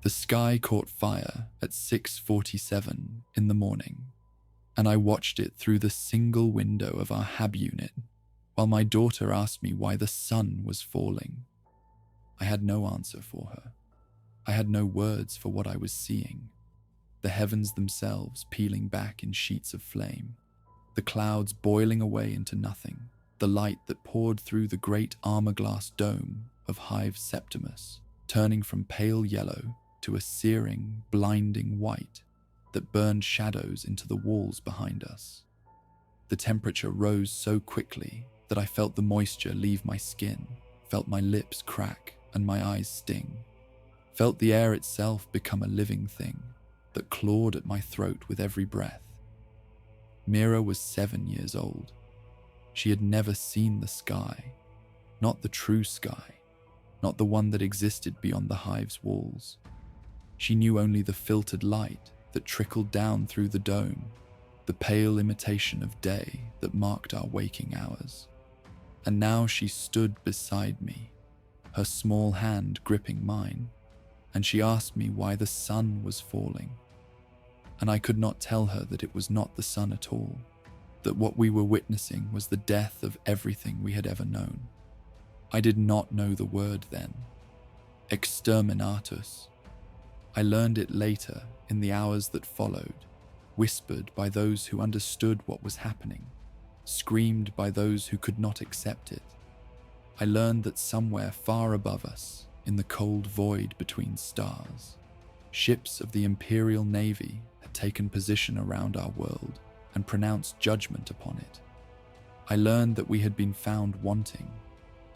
The sky caught fire at 6:47 in the morning, and I watched it through the single window of our hab unit while my daughter asked me why the sun was falling. I had no answer for her. I had no words for what I was seeing. The heavens themselves peeling back in sheets of flame, the clouds boiling away into nothing, the light that poured through the great armor-glass dome of Hive Septimus, turning from pale yellow to a searing, blinding white that burned shadows into the walls behind us. The temperature rose so quickly that I felt the moisture leave my skin, felt my lips crack and my eyes sting, felt the air itself become a living thing that clawed at my throat with every breath. Mira was 7 years old. She had never seen the sky, not the true sky, not the one that existed beyond the Hive's walls. She knew only the filtered light that trickled down through the dome, the pale imitation of day that marked our waking hours. And now she stood beside me, her small hand gripping mine, and she asked me why the sun was falling. And I could not tell her that it was not the sun at all, that what we were witnessing was the death of everything we had ever known. I did not know the word then. Exterminatus. I learned it later in the hours that followed, whispered by those who understood what was happening, screamed by those who could not accept it. I learned that somewhere far above us, in the cold void between stars, ships of the Imperial Navy had taken position around our world and pronounced judgment upon it. I learned that we had been found wanting.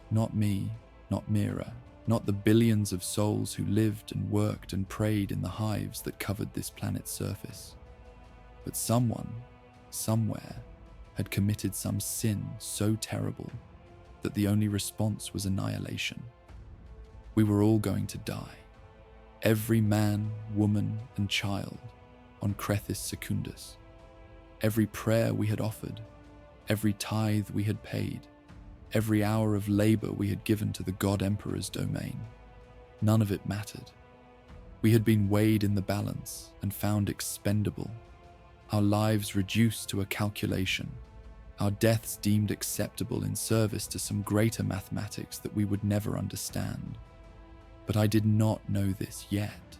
Not me, not Mira, not the billions of souls who lived and worked and prayed in the hives that covered this planet's surface. But someone, somewhere, had committed some sin so terrible that the only response was annihilation. We were all going to die. Every man, woman, and child on Crethis Secundus. Every prayer we had offered, every tithe we had paid, every hour of labor we had given to the God Emperor's domain. None of it mattered. We had been weighed in the balance and found expendable, our lives reduced to a calculation, our deaths deemed acceptable in service to some greater mathematics that we would never understand. But I did not know this yet.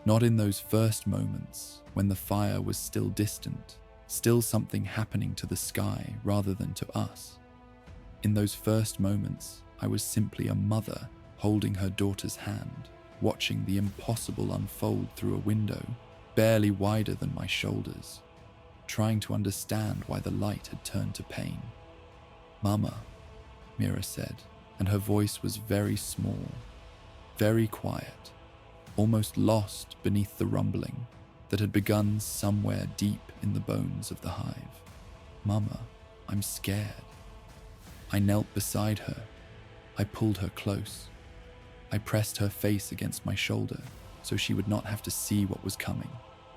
Not in those first moments when the fire was still distant, still something happening to the sky rather than to us. In those first moments, I was simply a mother holding her daughter's hand, watching the impossible unfold through a window barely wider than my shoulders, trying to understand why the light had turned to pain. "Mama," Mira said, and her voice was very small, very quiet, almost lost beneath the rumbling that had begun somewhere deep in the bones of the hive. "Mama, I'm scared." I knelt beside her. I pulled her close. I pressed her face against my shoulder so she would not have to see what was coming,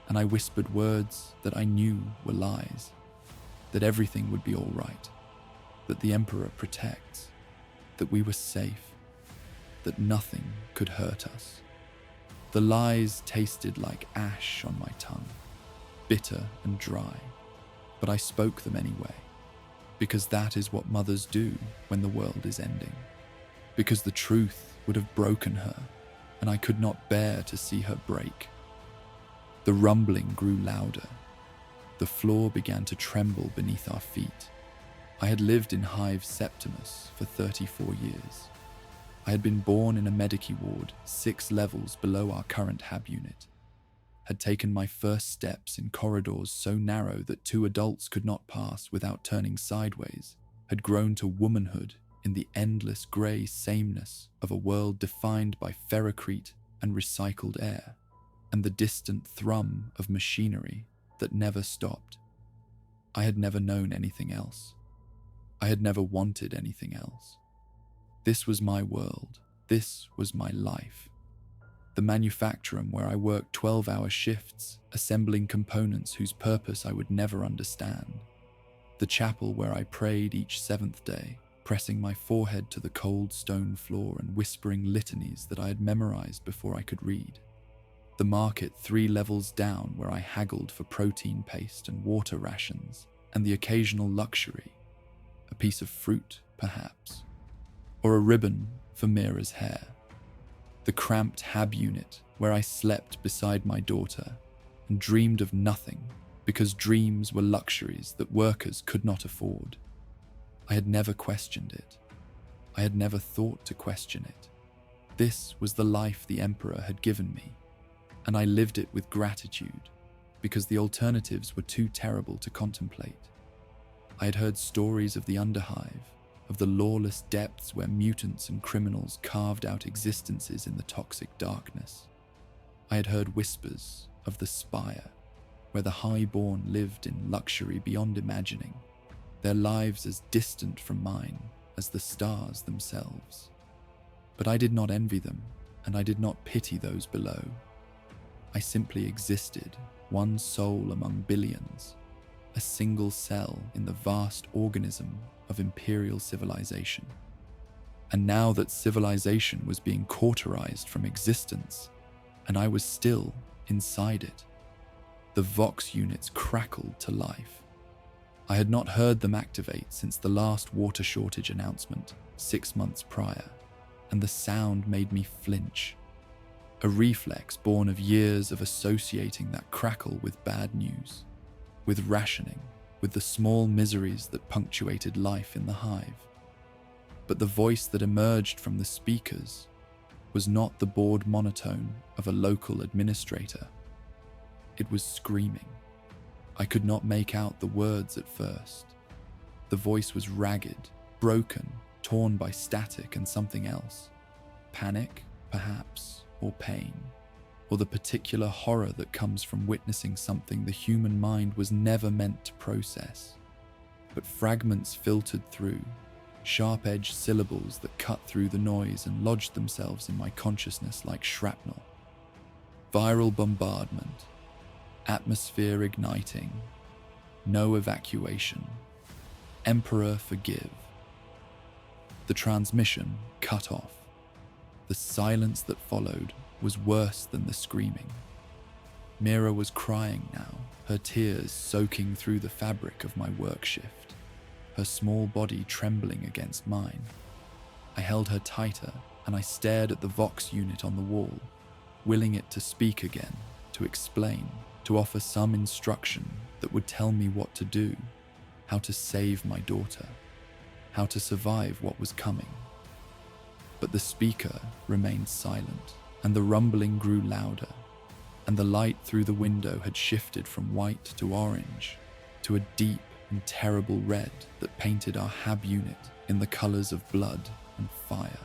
and I whispered words that I knew were lies, that everything would be all right, that the Emperor protects, that we were safe, that nothing could hurt us. The lies tasted like ash on my tongue, bitter and dry, but I spoke them anyway, because that is what mothers do when the world is ending, because the truth would have broken her, and I could not bear to see her break. The rumbling grew louder. The floor began to tremble beneath our feet. I had lived in Hive Septimus for 34 years. I had been born in a Medici ward 6 levels below our current hab unit, had taken my first steps in corridors so narrow that 2 adults could not pass without turning sideways, had grown to womanhood in the endless grey sameness of a world defined by ferrocrete and recycled air, and the distant thrum of machinery that never stopped. I had never known anything else. I had never wanted anything else. This was my world. This was my life. The manufactorum where I worked 12-hour shifts, assembling components whose purpose I would never understand. The chapel where I prayed each 7th day, pressing my forehead to the cold stone floor and whispering litanies that I had memorized before I could read. The market 3 levels down where I haggled for protein paste and water rations and the occasional luxury, a piece of fruit, perhaps, or a ribbon for Mira's hair. The cramped hab unit where I slept beside my daughter and dreamed of nothing because dreams were luxuries that workers could not afford. I had never questioned it. I had never thought to question it. This was the life the Emperor had given me, and I lived it with gratitude because the alternatives were too terrible to contemplate. I had heard stories of the Underhive, of the lawless depths where mutants and criminals carved out existences in the toxic darkness. I had heard whispers of the Spire, where the highborn lived in luxury beyond imagining, their lives as distant from mine as the stars themselves. But I did not envy them, and I did not pity those below. I simply existed, one soul among billions, a single cell in the vast organism of imperial civilization. And now that civilization was being cauterized from existence, and I was still inside it, the Vox units crackled to life. I had not heard them activate since the last water shortage announcement 6 months prior, and the sound made me flinch. A reflex born of years of associating that crackle with bad news, with rationing, with the small miseries that punctuated life in the hive. But the voice that emerged from the speakers was not the bored monotone of a local administrator. It was screaming. I could not make out the words at first. The voice was ragged, broken, torn by static and something else. Panic, perhaps, or pain, or the particular horror that comes from witnessing something the human mind was never meant to process. But fragments filtered through, sharp-edged syllables that cut through the noise and lodged themselves in my consciousness like shrapnel. Viral bombardment, atmosphere igniting, no evacuation, Emperor forgive. The transmission cut off. The silence that followed was worse than the screaming. Mira was crying now, her tears soaking through the fabric of my work shift, her small body trembling against mine. I held her tighter and I stared at the Vox unit on the wall, willing it to speak again, to explain, to offer some instruction that would tell me what to do, how to save my daughter, how to survive what was coming. But the speaker remained silent, and the rumbling grew louder, and the light through the window had shifted from white to orange, to a deep and terrible red that painted our hab unit in the colors of blood and fire.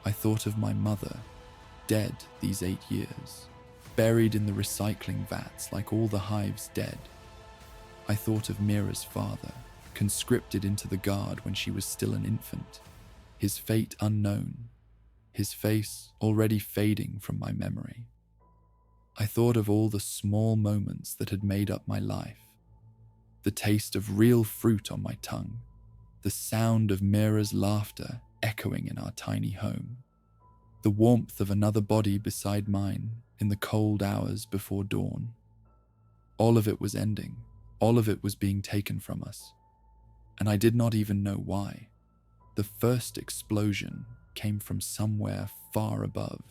I thought of my mother, dead these 8 years, buried in the recycling vats like all the hives dead. I thought of Mira's father, conscripted into the guard when she was still an infant, his fate unknown, his face already fading from my memory. I thought of all the small moments that had made up my life, the taste of real fruit on my tongue, the sound of Mira's laughter echoing in our tiny home, the warmth of another body beside mine in the cold hours before dawn. All of it was ending, all of it was being taken from us, and I did not even know why. The first explosion came from somewhere far above,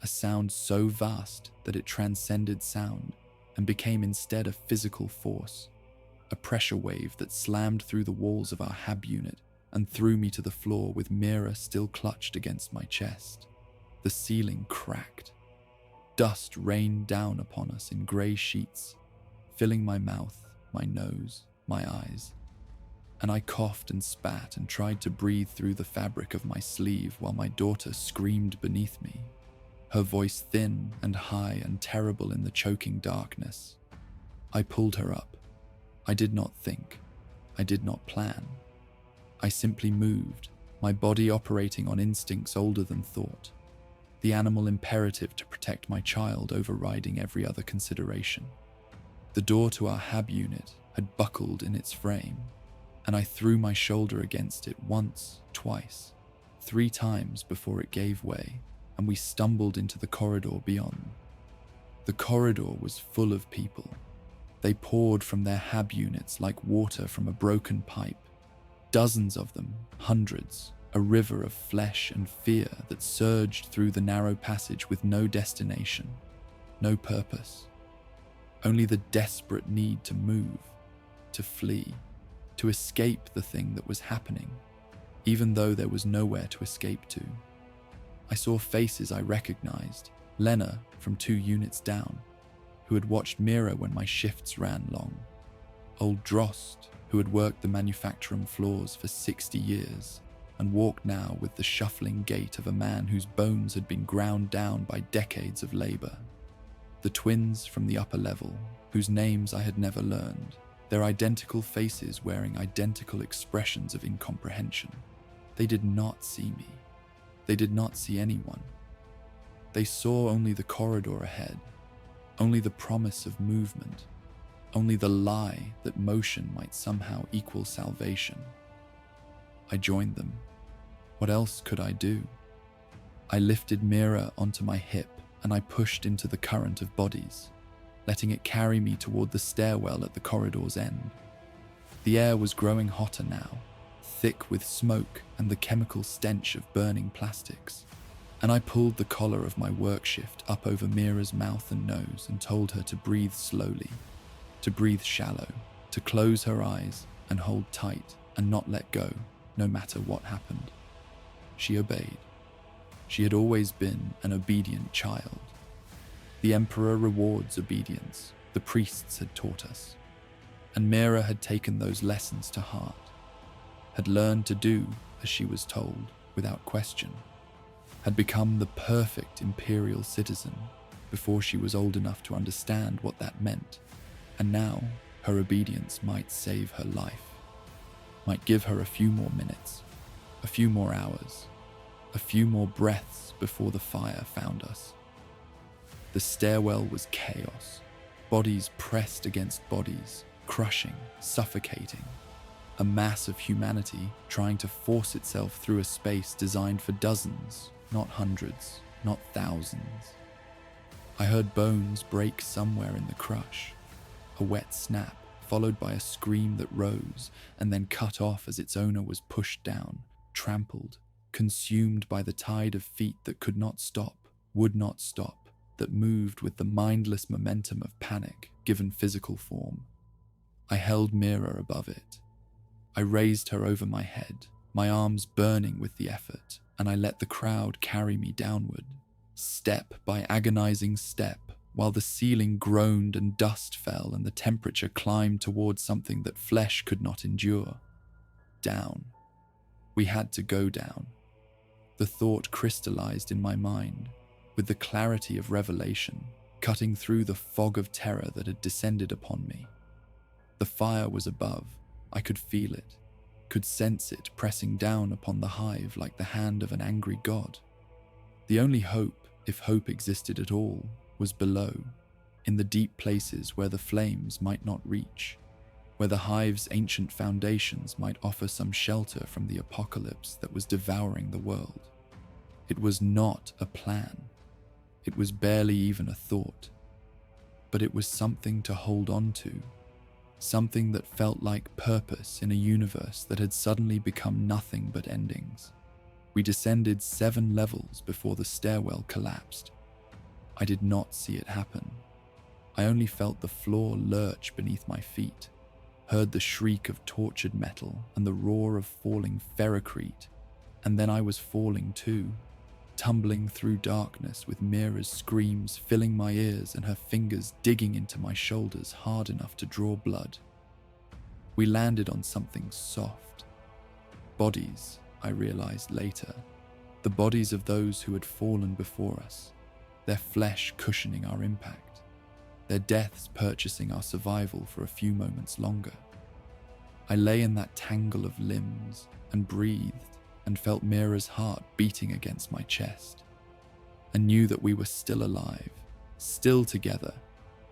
a sound so vast that it transcended sound and became instead a physical force, a pressure wave that slammed through the walls of our hab unit and threw me to the floor with Mira still clutched against my chest. The ceiling cracked. Dust rained down upon us in grey sheets, filling my mouth, my nose, my eyes. And I coughed and spat and tried to breathe through the fabric of my sleeve while my daughter screamed beneath me, her voice thin and high and terrible in the choking darkness. I pulled her up. I did not think. I did not plan. I simply moved, my body operating on instincts older than thought, the animal imperative to protect my child overriding every other consideration. The door to our hab unit had buckled in its frame, and I threw my shoulder against it once, twice, 3 times before it gave way, and we stumbled into the corridor beyond. The corridor was full of people. They poured from their hab units like water from a broken pipe. Dozens of them, hundreds, a river of flesh and fear that surged through the narrow passage with no destination, no purpose. Only the desperate need to move, to flee, to escape the thing that was happening, even though there was nowhere to escape to. I saw faces I recognized, Lena from 2 units down, who had watched Mira when my shifts ran long, old Drost, who had worked the manufacturing floors for 60 years and walked now with the shuffling gait of a man whose bones had been ground down by decades of labor. The twins from the upper level, whose names I had never learned, their identical faces wearing identical expressions of incomprehension. They did not see me. They did not see anyone. They saw only the corridor ahead, only the promise of movement, only the lie that motion might somehow equal salvation. I joined them. What else could I do? I lifted Mira onto my hip and I pushed into the current of bodies, letting it carry me toward the stairwell at the corridor's end. The air was growing hotter now, thick with smoke and the chemical stench of burning plastics, and I pulled the collar of my work shift up over Mira's mouth and nose and told her to breathe slowly, to breathe shallow, to close her eyes and hold tight and not let go, no matter what happened. She obeyed. She had always been an obedient child. The Emperor rewards obedience, the priests had taught us, and Mira had taken those lessons to heart, had learned to do as she was told without question, had become the perfect imperial citizen before she was old enough to understand what that meant, and now her obedience might save her life, might give her a few more minutes, a few more hours, a few more breaths before the fire found us. The stairwell was chaos, bodies pressed against bodies, crushing, suffocating, a mass of humanity trying to force itself through a space designed for dozens, not hundreds, not thousands. I heard bones break somewhere in the crush, a wet snap followed by a scream that rose and then cut off as its owner was pushed down, trampled, consumed by the tide of feet that could not stop, would not stop, that moved with the mindless momentum of panic given physical form. I held Mira above it. I raised her over my head, my arms burning with the effort, and I let the crowd carry me downward, step by agonizing step, while the ceiling groaned and dust fell and the temperature climbed towards something that flesh could not endure. Down. We had to go down. The thought crystallized in my mind, with the clarity of revelation, cutting through the fog of terror that had descended upon me. The fire was above. I could feel it, could sense it pressing down upon the hive like the hand of an angry god. The only hope, if hope existed at all, was below, in the deep places where the flames might not reach, where the hive's ancient foundations might offer some shelter from the apocalypse that was devouring the world. It was not a plan. It was barely even a thought. But it was something to hold on to, something that felt like purpose in a universe that had suddenly become nothing but endings. We descended 7 levels before the stairwell collapsed. I did not see it happen. I only felt the floor lurch beneath my feet, heard the shriek of tortured metal and the roar of falling ferrocrete, and then I was falling too, tumbling through darkness with Mira's screams filling my ears and her fingers digging into my shoulders hard enough to draw blood. We landed on something soft. Bodies, I realized later, the bodies of those who had fallen before us, their flesh cushioning our impact, their deaths purchasing our survival for a few moments longer. I lay in that tangle of limbs and breathed and felt Mira's heart beating against my chest, and knew that we were still alive, still together,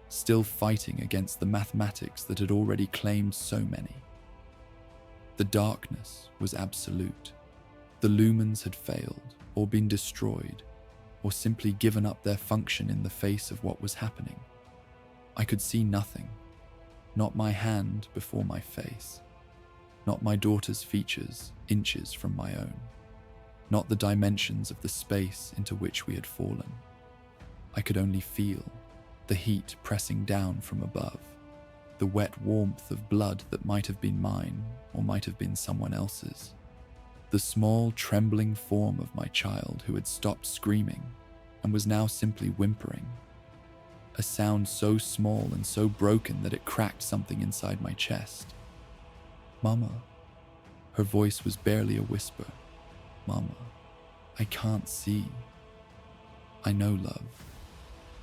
still fighting against the mathematics that had already claimed so many. The darkness was absolute. The lumens had failed or been destroyed. or simply given up their function in the face of what was happening. I could see nothing, not my hand before my face, not my daughter's features inches from my own, not the dimensions of the space into which we had fallen. I could only feel the heat pressing down from above, the wet warmth of blood that might have been mine or might have been someone else's, the small trembling form of my child who had stopped screaming and was now simply whimpering, a sound so small and so broken that it cracked something inside my chest. "Mama." Her voice was barely a whisper. "Mama, I can't see." "I know, love."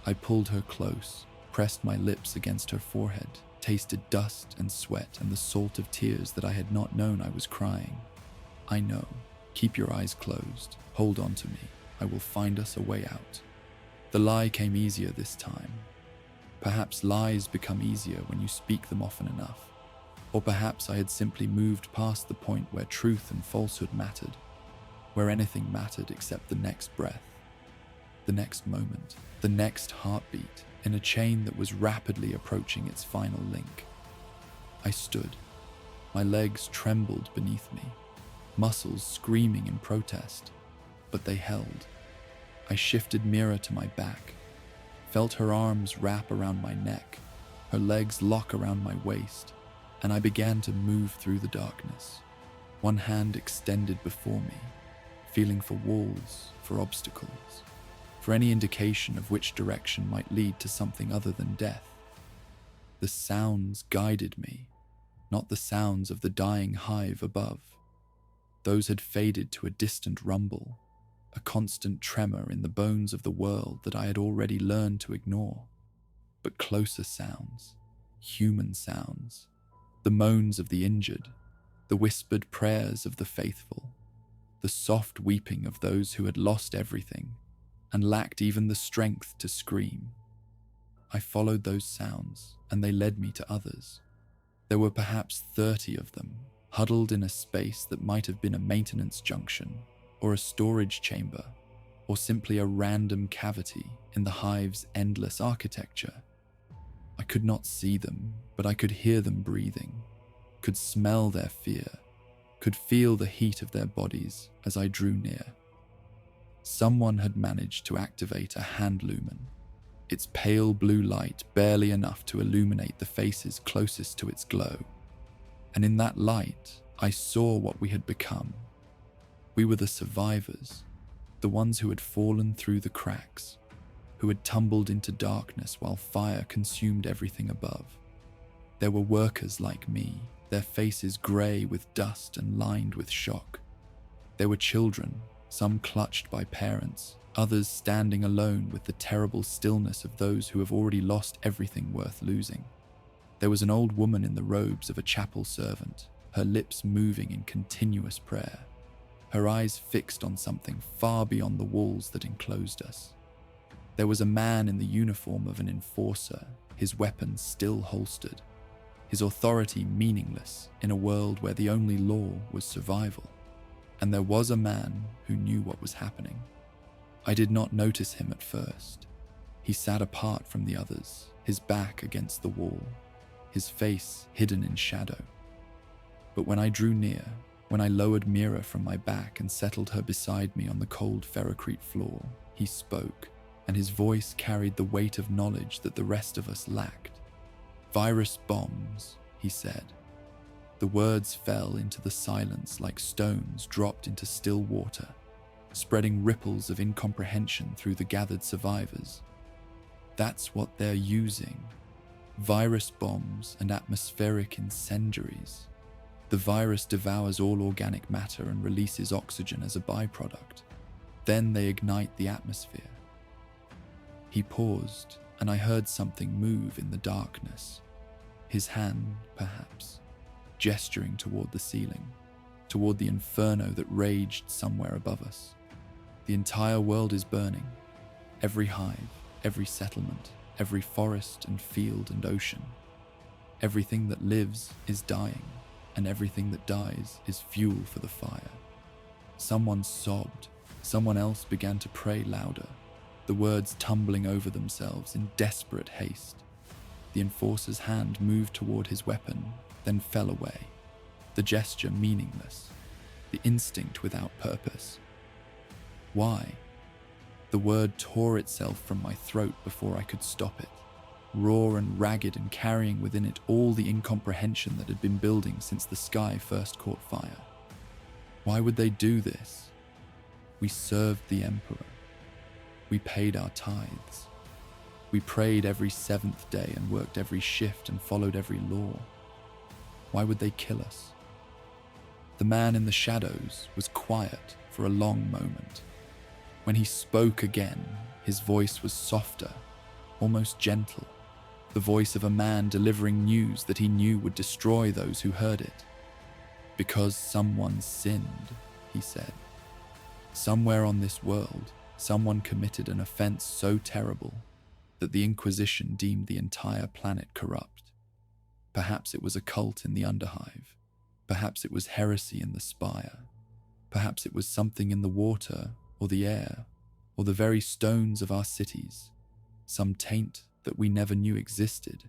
I pulled her close, pressed my lips against her forehead, tasted dust and sweat and the salt of tears that I had not known I was crying. "I know. Keep your eyes closed. Hold on to me. I will find us a way out." The lie came easier this time. Perhaps lies become easier when you speak them often enough. Or perhaps I had simply moved past the point where truth and falsehood mattered, where anything mattered except the next breath, the next moment, the next heartbeat in a chain that was rapidly approaching its final link. I stood. My legs trembled beneath me, muscles screaming in protest, but they held. I shifted Mira to my back, felt her arms wrap around my neck, her legs lock around my waist, and I began to move through the darkness, one hand extended before me, feeling for walls, for obstacles, for any indication of which direction might lead to something other than death. The sounds guided me, not the sounds of the dying hive above. Those had faded to a distant rumble, a constant tremor in the bones of the world that I had already learned to ignore. But closer sounds, human sounds, the moans of the injured, the whispered prayers of the faithful, the soft weeping of those who had lost everything and lacked even the strength to scream. I followed those sounds, and they led me to others. There were perhaps 30 of them, huddled in a space that might have been a maintenance junction, or a storage chamber, or simply a random cavity in the hive's endless architecture. I could not see them, but I could hear them breathing, could smell their fear, could feel the heat of their bodies as I drew near. Someone had managed to activate a hand lumen, its pale blue light barely enough to illuminate the faces closest to its glow. And in that light, I saw what we had become. We were the survivors, the ones who had fallen through the cracks, who had tumbled into darkness while fire consumed everything above. There were workers like me, their faces grey with dust and lined with shock. There were children, some clutched by parents, others standing alone with the terrible stillness of those who have already lost everything worth losing. There was an old woman in the robes of a chapel servant, her lips moving in continuous prayer, her eyes fixed on something far beyond the walls that enclosed us. There was a man in the uniform of an enforcer, his weapon still holstered, his authority meaningless in a world where the only law was survival. And there was a man who knew what was happening. I did not notice him at first. He sat apart from the others, his back against the wall, his face hidden in shadow. But when I drew near, when I lowered Mira from my back and settled her beside me on the cold ferrocrete floor, he spoke, and his voice carried the weight of knowledge that the rest of us lacked. "Virus bombs," he said. The words fell into the silence like stones dropped into still water, spreading ripples of incomprehension through the gathered survivors. "That's what they're using. Virus bombs and atmospheric incendiaries. The virus devours all organic matter and releases oxygen as a byproduct. Then they ignite the atmosphere." He paused, and I heard something move in the darkness. His hand, perhaps, gesturing toward the ceiling, toward the inferno that raged somewhere above us. The entire world is burning. Every hive, every settlement, every forest and field and ocean. Everything that lives is dying, and everything that dies is fuel for the fire. Someone sobbed. Someone else began to pray louder. the words tumbling over themselves in desperate haste. The enforcer's hand moved toward his weapon, then fell away, the gesture meaningless, the instinct without purpose. Why? The word tore itself from my throat before I could stop it, raw and ragged and carrying within it all the incomprehension that had been building since the sky first caught fire. Why would they do this? We served the Emperor. We paid our tithes. We prayed every seventh day and worked every shift and followed every law. Why would they kill us? The man in the shadows was quiet for a long moment. When he spoke again, his voice was softer, almost gentle, the voice of a man delivering news that he knew would destroy those who heard it. Because someone sinned, he said. Somewhere on this world, someone committed an offense so terrible that the Inquisition deemed the entire planet corrupt. Perhaps it was a cult in the Underhive. Perhaps it was heresy in the Spire. Perhaps it was something in the water or the air or the very stones of our cities, some taint that we never knew existed.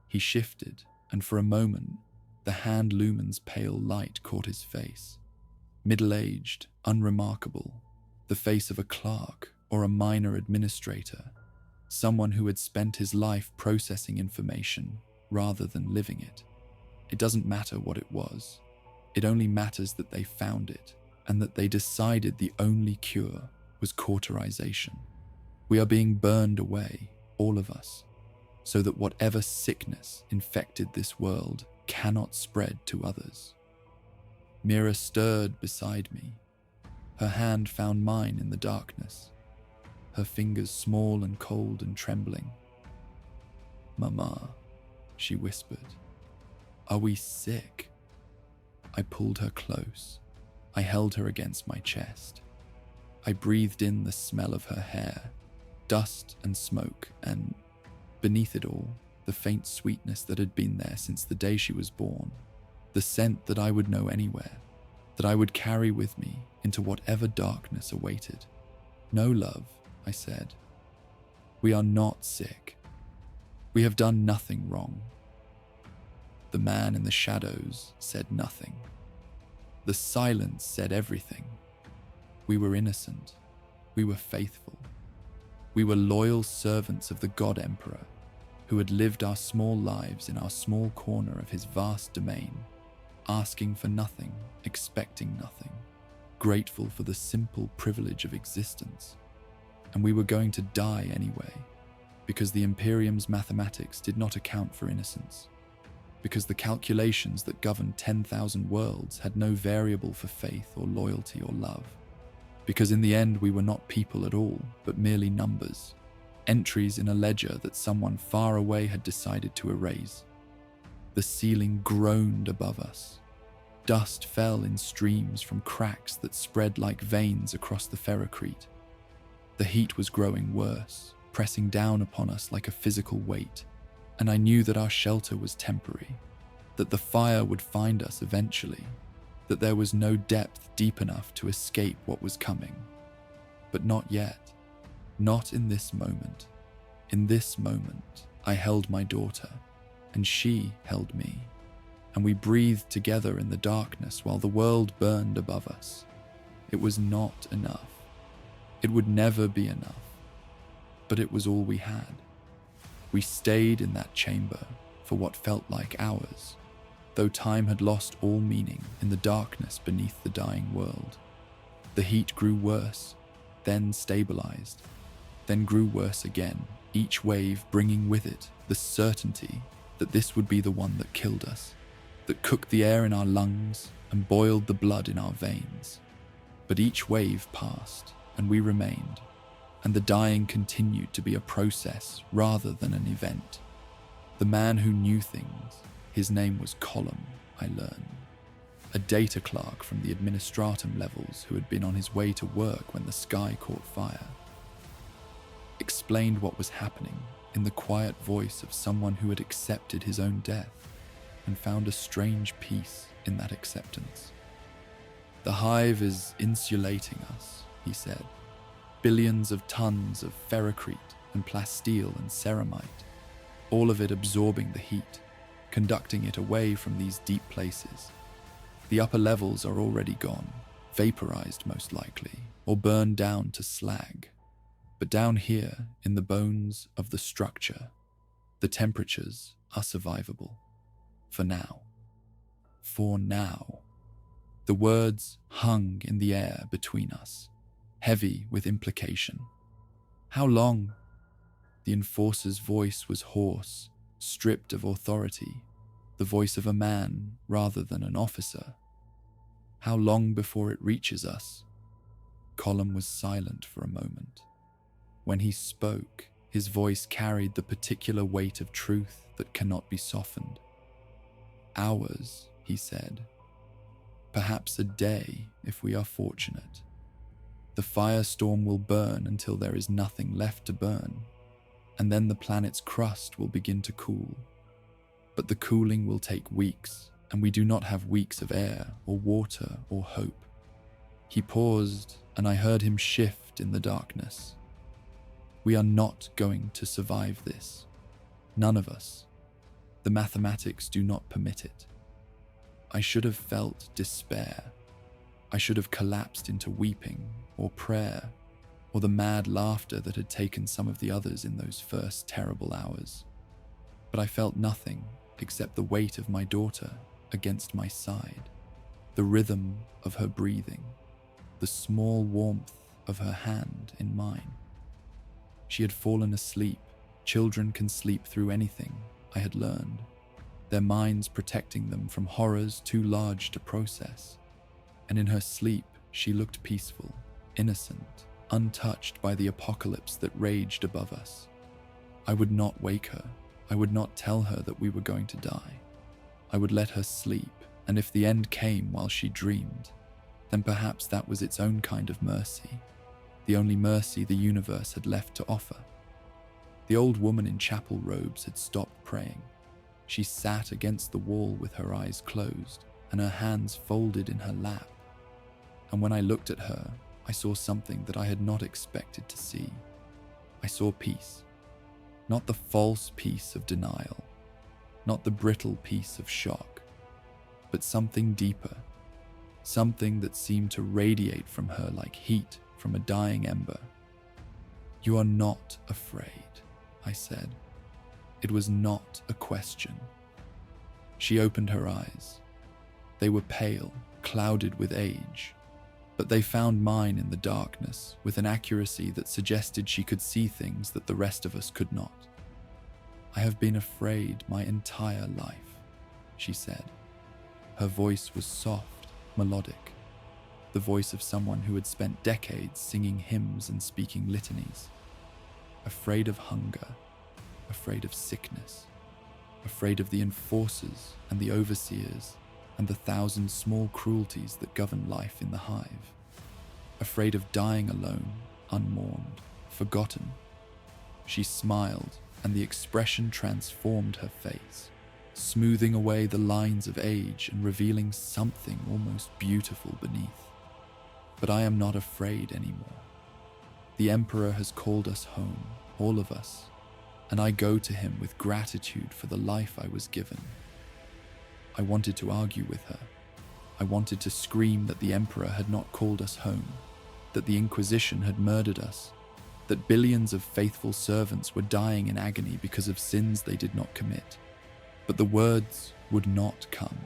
He shifted, and for a moment, the hand lumen's pale light caught his face. Middle-aged, unremarkable, the face of a clerk or a minor administrator, someone who had spent his life processing information rather than living it. It doesn't matter what it was. It only matters that they found it, and that they decided the only cure was cauterization. We are being burned away, all of us, so that whatever sickness infected this world cannot spread to others. Mira stirred beside me. Her hand found mine in the darkness, her fingers small and cold and trembling. "Mama," she whispered, "are we sick?" I pulled her close. I held her against my chest. I breathed in the smell of her hair, dust and smoke, and, beneath it all, the faint sweetness that had been there since the day she was born, the scent that I would know anywhere, that I would carry with me into whatever darkness awaited. "No, love," I said. "We are not sick. We have done nothing wrong." The man in the shadows said nothing. The silence said everything. We were innocent. We were faithful. We were loyal servants of the God Emperor, who had lived our small lives in our small corner of his vast domain, asking for nothing, expecting nothing, grateful for the simple privilege of existence. And we were going to die anyway, because the Imperium's mathematics did not account for innocence, because the calculations that governed 10,000 worlds had no variable for faith or loyalty or love, because in the end we were not people at all, but merely numbers, entries in a ledger that someone far away had decided to erase. The ceiling groaned above us. Dust fell in streams from cracks that spread like veins across the ferrocrete. The heat was growing worse, pressing down upon us like a physical weight, and I knew that our shelter was temporary, that the fire would find us eventually, that there was no depth deep enough to escape what was coming. But not yet. Not in this moment. In this moment, I held my daughter, and she held me, and we breathed together in the darkness while the world burned above us. It was not enough. It would never be enough. But it was all we had. We stayed in that chamber for what felt like hours, though time had lost all meaning in the darkness beneath the dying world. The heat grew worse, then stabilized, then grew worse again, each wave bringing with it the certainty that this would be the one that killed us, that cooked the air in our lungs and boiled the blood in our veins. But each wave passed, and we remained, and the dying continued to be a process rather than an event. The man who knew things, his name was Column, I learned, a data clerk from the administratum levels who had been on his way to work when the sky caught fire, explained what was happening in the quiet voice of someone who had accepted his own death and found a strange peace in that acceptance. "The Hive is insulating us," he said. billions of tons of ferrocrete and plasteel and ceramite, all of it absorbing the heat, conducting it away from these deep places. The upper levels are already gone, vaporized most likely, or burned down to slag. But down here, in the bones of the structure, the temperatures are survivable. For now. For now. The words hung in the air between us, heavy with implication. How long? The enforcer's voice was hoarse, stripped of authority, the voice of a man rather than an officer. How long before it reaches us? Colm was silent for a moment. When he spoke, his voice carried the particular weight of truth that cannot be softened. Hours, he said. Perhaps a day, if we are fortunate. The firestorm will burn until there is nothing left to burn, and then the planet's crust will begin to cool. But the cooling will take weeks, and we do not have weeks of air or water or hope. He paused, and I heard him shift in the darkness. We are not going to survive this. None of us. The mathematics do not permit it. I should have felt despair. I should have collapsed into weeping or prayer or the mad laughter that had taken some of the others in those first terrible hours. But I felt nothing except the weight of my daughter against my side, the rhythm of her breathing, the small warmth of her hand in mine. She had fallen asleep. Children can sleep through anything, I had learned, their minds protecting them from horrors too large to process. And in her sleep, she looked peaceful, innocent, untouched by the apocalypse that raged above us. I would not wake her. I would not tell her that we were going to die. I would let her sleep, and if the end came while she dreamed, then perhaps that was its own kind of mercy, the only mercy the universe had left to offer. The old woman in chapel robes had stopped praying. She sat against the wall with her eyes closed and her hands folded in her lap. And when I looked at her, I saw something that I had not expected to see. I saw peace. Not the false peace of denial, not the brittle peace of shock, but something deeper, something that seemed to radiate from her like heat from a dying ember. "You are not afraid," I said. It was not a question. She opened her eyes. They were pale, clouded with age, but they found mine in the darkness with an accuracy that suggested she could see things that the rest of us could not. "I have been afraid my entire life," she said. Her voice was soft, melodic, the voice of someone who had spent decades singing hymns and speaking litanies. Afraid of hunger, afraid of sickness, afraid of the enforcers and the overseers and the thousand small cruelties that govern life in the hive. Afraid of dying alone, unmourned, forgotten. She smiled, and the expression transformed her face, smoothing away the lines of age and revealing something almost beautiful beneath. "But I am not afraid anymore. The Emperor has called us home, all of us, and I go to him with gratitude for the life I was given." I wanted to argue with her. I wanted to scream that the Emperor had not called us home, that the Inquisition had murdered us, that billions of faithful servants were dying in agony because of sins they did not commit. But the words would not come.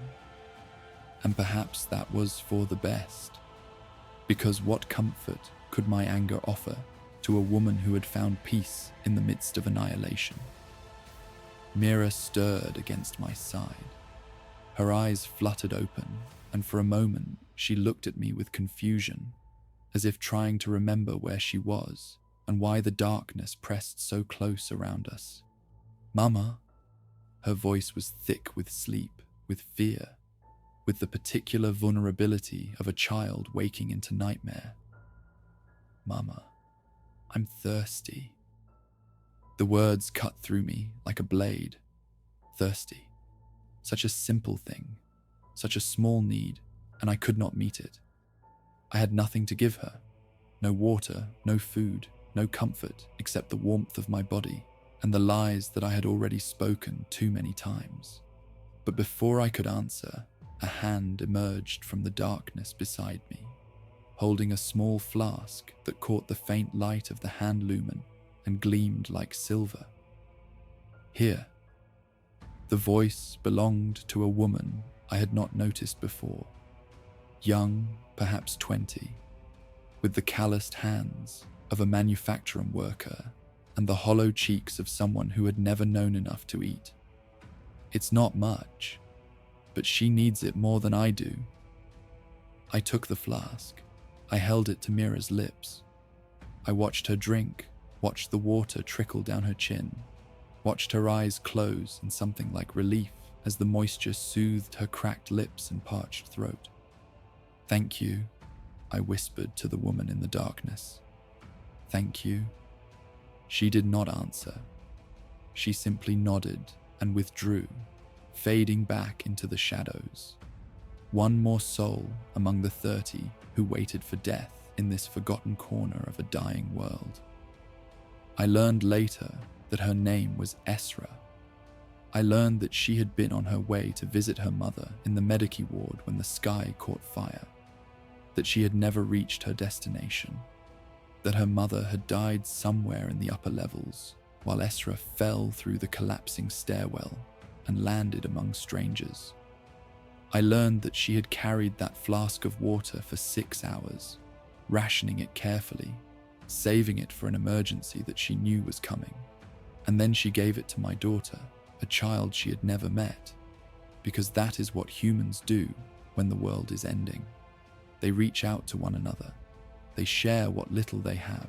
And perhaps that was for the best. Because what comfort could my anger offer to a woman who had found peace in the midst of annihilation? Mira stirred against my side. Her eyes fluttered open, and for a moment she looked at me with confusion, as if trying to remember where she was and why the darkness pressed so close around us. "Mama." Her voice was thick with sleep, with fear, with the particular vulnerability of a child waking into nightmare. "Mama, I'm thirsty." The words cut through me like a blade. Thirsty. Such a simple thing, such a small need, and I could not meet it. I had nothing to give her, No water, no food, no comfort except the warmth of my body and the lies that I had already spoken too many times. But before I could answer, a hand emerged from the darkness beside me, holding a small flask that caught the faint light of the hand lumen and gleamed like silver. Here. The voice belonged to a woman I had not noticed before. Young, perhaps 20, with the calloused hands of a manufacturing worker and the hollow cheeks of someone who had never known enough to eat. It's not much, but she needs it more than I do. I took the flask. I held it to Mira's lips. I watched her drink, watched the water trickle down her chin, watched her eyes close in something like relief as the moisture soothed her cracked lips and parched throat. "Thank you," I whispered to the woman in the darkness. "Thank you." She did not answer. She simply nodded and withdrew, fading back into the shadows. One more soul among the 30 who waited for death in this forgotten corner of a dying world. I learned later that her name was Esra. I learned that she had been on her way to visit her mother in the medici ward when the sky caught fire, that she had never reached her destination, that her mother had died somewhere in the upper levels, while Esra fell through the collapsing stairwell and landed among strangers. I learned that she had carried that flask of water for 6 hours, rationing it carefully, saving it for an emergency that she knew was coming. And then she gave it to my daughter, a child she had never met, because that is what humans do when the world is ending. They reach out to one another. They share what little they have.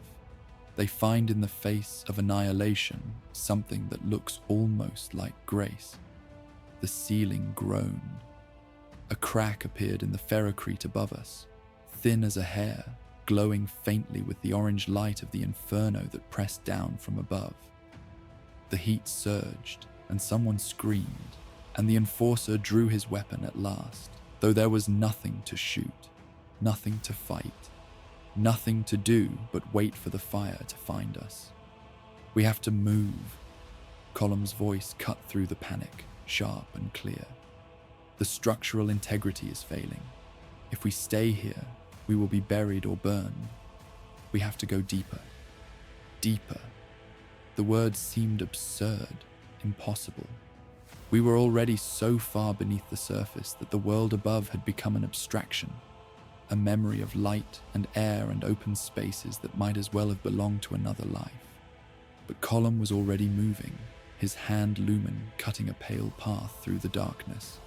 They find in the face of annihilation something that looks almost like grace. The ceiling groaned. A crack appeared in the ferrocrete above us, thin as a hair, glowing faintly with the orange light of the inferno that pressed down from above. The heat surged, and someone screamed, and the enforcer drew his weapon at last, though there was nothing to shoot, nothing to fight, nothing to do but wait for the fire to find us. "We have to move." Column's voice cut through the panic, sharp and clear. "The structural integrity is failing. If we stay here, we will be buried or burned. We have to go deeper. Deeper." The words seemed absurd, impossible. We were already so far beneath the surface that the world above had become an abstraction, a memory of light and air and open spaces that might as well have belonged to another life. But Colum was already moving, his hand lumen cutting a pale path through the darkness,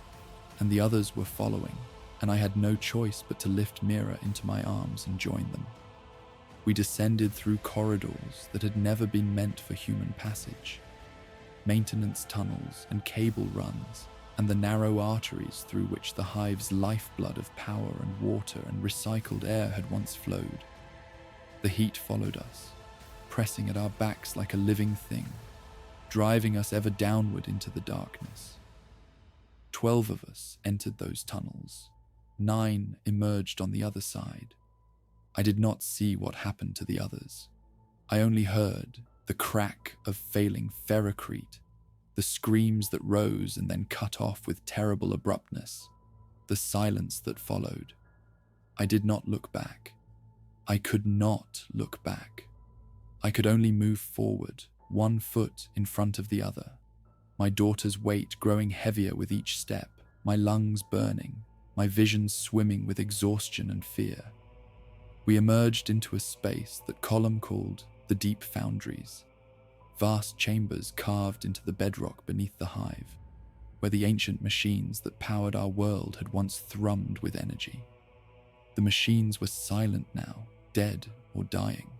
and the others were following, and I had no choice but to lift Mira into my arms and join them. We descended through corridors that had never been meant for human passage, maintenance tunnels and cable runs, and the narrow arteries through which the Hive's lifeblood of power and water and recycled air had once flowed. The heat followed us, pressing at our backs like a living thing, driving us ever downward into the darkness. 12 of us entered those tunnels. 9 emerged on the other side. I did not see what happened to the others. I only heard the crack of failing ferrocrete, the screams that rose and then cut off with terrible abruptness, the silence that followed. I did not look back. I could not look back. I could only move forward, 1 foot in front of the other, my daughter's weight growing heavier with each step, my lungs burning, my vision swimming with exhaustion and fear. We emerged into a space that Colum called the Deep Foundries, vast chambers carved into the bedrock beneath the Hive, where the ancient machines that powered our world had once thrummed with energy. The machines were silent now, dead or dying,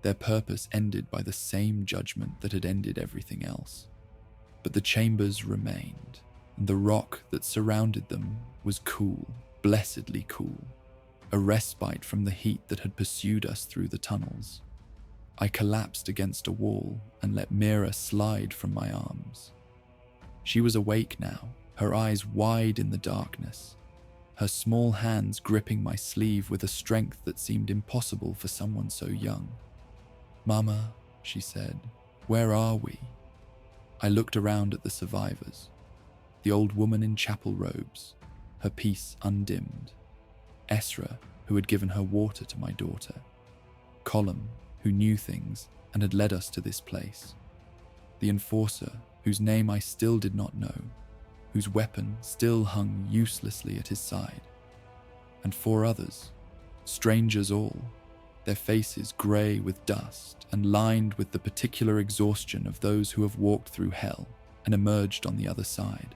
their purpose ended by the same judgment that had ended everything else. But the chambers remained, and the rock that surrounded them was cool, blessedly cool, a respite from the heat that had pursued us through the tunnels. I collapsed against a wall and let Mira slide from my arms. She was awake now, her eyes wide in the darkness. her small hands gripping my sleeve with a strength that seemed impossible for someone so young. "Mama," she said, "where are we?" I looked around at the survivors. The old woman in chapel robes, her peace undimmed. Esra, who had given her water to my daughter. Colum, who knew things and had led us to this place. The enforcer, whose name I still did not know, whose weapon still hung uselessly at his side. And 4 others, strangers all, their faces grey with dust and lined with the particular exhaustion of those who have walked through hell and emerged on the other side.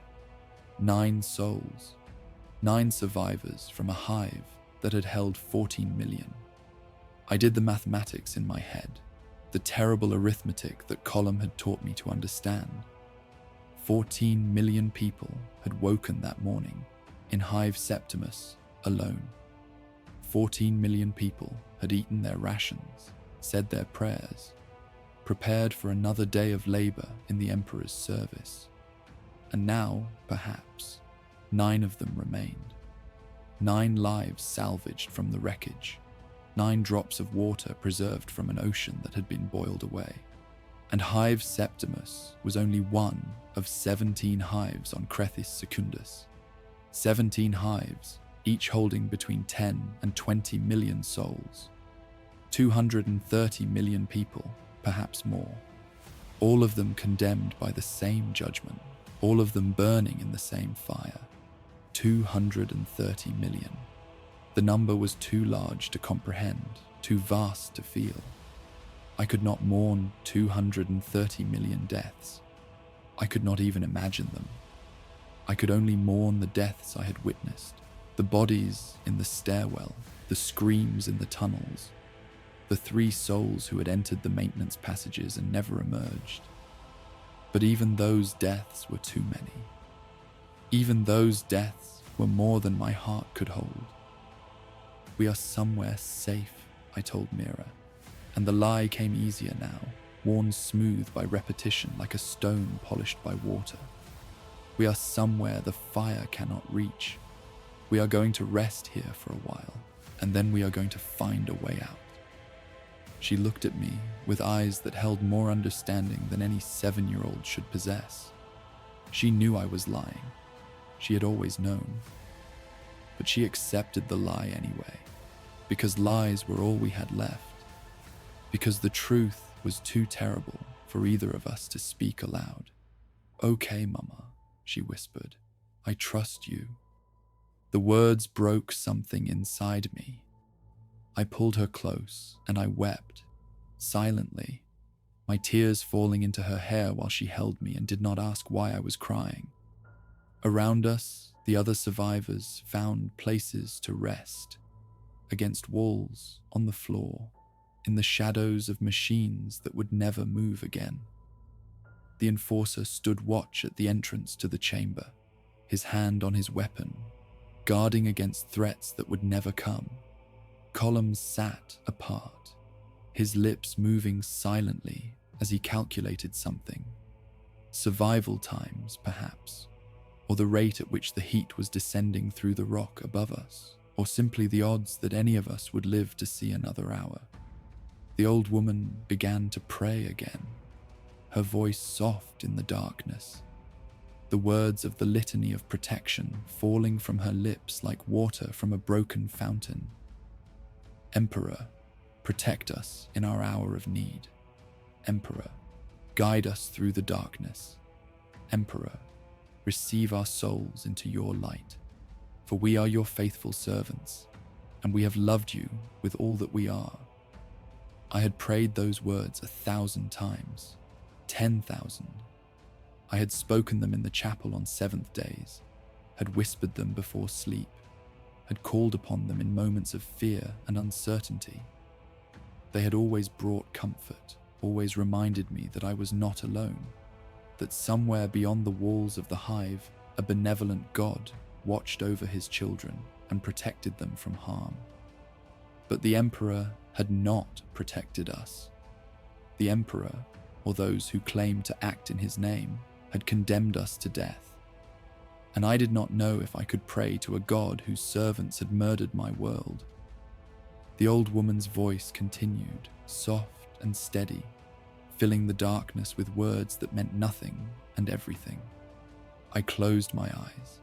9 souls, 9 survivors from a hive that had held 14 million. I did the mathematics in my head, the terrible arithmetic that Colum had taught me to understand. 14 million people had woken that morning in Hive Septimus alone. 14 million people had eaten their rations, said their prayers, prepared for another day of labor in the Emperor's service. And now, perhaps, 9 of them remained. 9 lives salvaged from the wreckage. 9 drops of water preserved from an ocean that had been boiled away. And Hive Septimus was only one of 17 hives on Crethis Secundus. 17 hives, each holding between 10 and 20 million souls. 230 million people, perhaps more. All of them condemned by the same judgment, all of them burning in the same fire. 230 million. The number was too large to comprehend, too vast to feel. I could not mourn 230 million deaths. I could not even imagine them. I could only mourn the deaths I had witnessed, the bodies in the stairwell, the screams in the tunnels, the 3 souls who had entered the maintenance passages and never emerged. But even those deaths were too many. Even those deaths were more than my heart could hold. "We are somewhere safe," I told Mira, and the lie came easier now, worn smooth by repetition like a stone polished by water. "We are somewhere the fire cannot reach. We are going to rest here for a while, and then we are going to find a way out." She looked at me with eyes that held more understanding than any 7-year-old should possess. She knew I was lying. She had always known. But she accepted the lie anyway, because lies were all we had left. Because the truth was too terrible for either of us to speak aloud. "Okay, Mama," she whispered. "I trust you." The words broke something inside me. I pulled her close and I wept, silently, my tears falling into her hair while she held me and did not ask why I was crying. Around us, the other survivors found places to rest, against walls, on the floor, in the shadows of machines that would never move again. The enforcer stood watch at the entrance to the chamber, his hand on his weapon, guarding against threats that would never come. Colum sat apart, his lips moving silently as he calculated something. Survival times, perhaps, or the rate at which the heat was descending through the rock above us, or simply the odds that any of us would live to see another hour. The old woman began to pray again, her voice soft in the darkness, the words of the litany of protection falling from her lips like water from a broken fountain. Emperor, protect us in our hour of need. Emperor, guide us through the darkness. Emperor, receive our souls into your light, for we are your faithful servants, and we have loved you with all that we are. I had prayed those words 1,000 times, 10,000. I had spoken them in the chapel on 7th days, had whispered them before sleep, had called upon them in moments of fear and uncertainty. They had always brought comfort, always reminded me that I was not alone, that somewhere beyond the walls of the hive, a benevolent God watched over his children and protected them from harm. But the Emperor had not protected us. The Emperor, or those who claimed to act in his name, had condemned us to death. and I did not know if I could pray to a god whose servants had murdered my world. The old woman's voice continued, soft and steady, filling the darkness with words that meant nothing and everything. I closed my eyes.